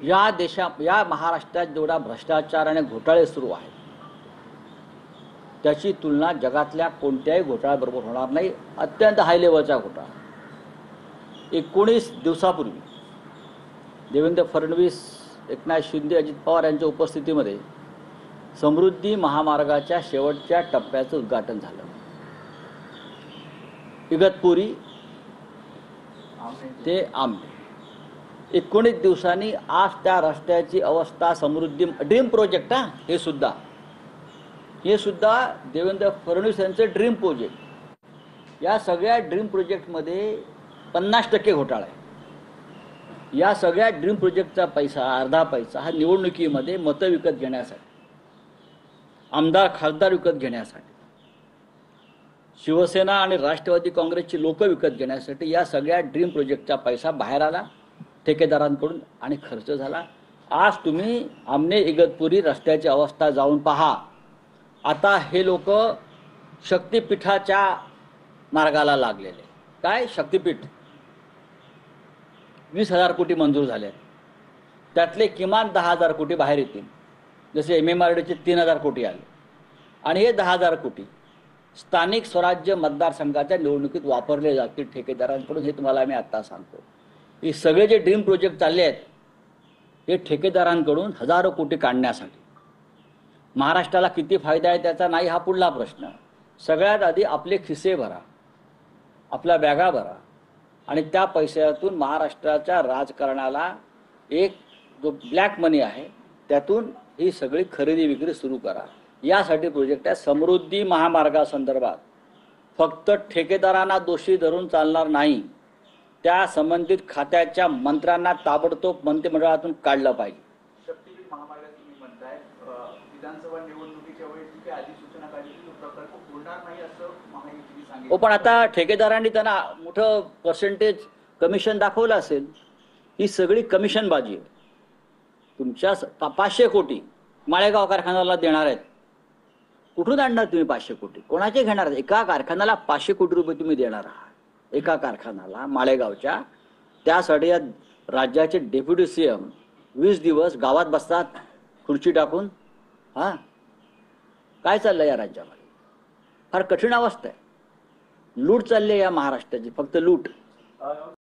या या महाराष्ट्रात जेवढा भ्रष्टाचार आणि घोटाळे सुरू आहेत त्याची तुलना जगातल्या कोणत्याही घोटाळ्याबरोबर होणार नाही. अत्यंत हाय लेवलचा घोटाळा. 19 दिवसापूर्वी देवेंद्र फडणवीस, एकनाथ शिंदे, अजित पवार यांच्या उपस्थितीमध्ये समृद्धी महामार्गाच्या शेवटच्या टप्प्याचं उद्घाटन झालं. इगतपुरी ते आंबे 19 दिवसांनी आज त्या रस्त्याची अवस्था समृद्धी ड्रीम प्रोजेक्ट हे सुद्धा देवेंद्र फडणवीस यांचे ड्रीम प्रोजेक्ट. या सगळ्या ड्रीम प्रोजेक्टमध्ये 50% घोटाळा आहे. या सगळ्या ड्रीम प्रोजेक्टचा पैसा, अर्धा पैसा हा निवडणुकीमध्ये मतं विकत घेण्यासाठी, आमदार खासदार विकत घेण्यासाठी, शिवसेना आणि राष्ट्रवादी काँग्रेसची लोक विकत घेण्यासाठी या सगळ्या ड्रीम प्रोजेक्टचा पैसा बाहेर आला ठेकेदारांकडून आणि खर्च झाला. आज तुम्ही आमने इगतपुरी रस्त्याची अवस्था जाऊन पहा. आता हे लोक शक्तिपीठाच्या मार्गाला लागलेले. काय शक्तिपीठ? 20,000 कोटी मंजूर झाले, त्यातले किमान 10,000 कोटी बाहेर येतील. जसे MMRDचे 3,000 कोटी आले आणि हे 10,000 कोटी स्थानिक स्वराज्य मतदारसंघाच्या निवडणुकीत वापरले जातील ठेकेदारांकडून. हे तुम्हाला मी आता सांगतो. हे सगळे जे ड्रीम प्रोजेक्ट चालले आहेत हे ठेकेदारांकडून हजारो कोटी काढण्यासाठी. महाराष्ट्राला किती फायदा आहे त्याचा नाही हा पुढला प्रश्न. सगळ्यात आधी आपले खिसे भरा, आपल्या बॅगा भरा आणि त्या पैशातून महाराष्ट्राच्या राजकारणाला एक जो ब्लॅक मनी आहे त्यातून ही सगळी खरेदी विक्री सुरू करा. यासाठी प्रोजेक्ट आहे. समृद्धी महामार्गासंदर्भात फक्त ठेकेदारांना दोषी धरून चालणार नाही, त्या संबंधित खात्याच्या मंत्र्यांना ताबडतोब मंत्रिमंडळातून काढलं पाहिजे. शक्तिपीठ महामार्ग तुम्ही म्हणताय, विधानसभा निवडणुकीच्या वेळी जी काही अधिसूचना काढली तो प्रकल्प होणार नाही असं महायुतीने सांगितलं. पण आता ठेकेदारांनी त्यांना मोठं पर्सेंटेज कमिशन दाखवलं असेल. ही सगळी कमिशनबाजी आहे. तुमच्या 500 कोटी माळेगाव कारखान्याला देणार आहेत. कुठून आणणार तुम्ही 500 कोटी? कोणाचे घेणार? एका कारखान्याला 500 कोटी रुपये तुम्ही देणार आहात एका कारखान्याला माळेगावच्या. त्यासाठी या राज्याचे डेप्युटी CM 20 दिवस गावात बसतात खुर्ची टाकून. काय चाललंय या राज्यामध्ये? फार कठीण अवस्था आहे. लूट चालली आहे या महाराष्ट्राची, फक्त लूट.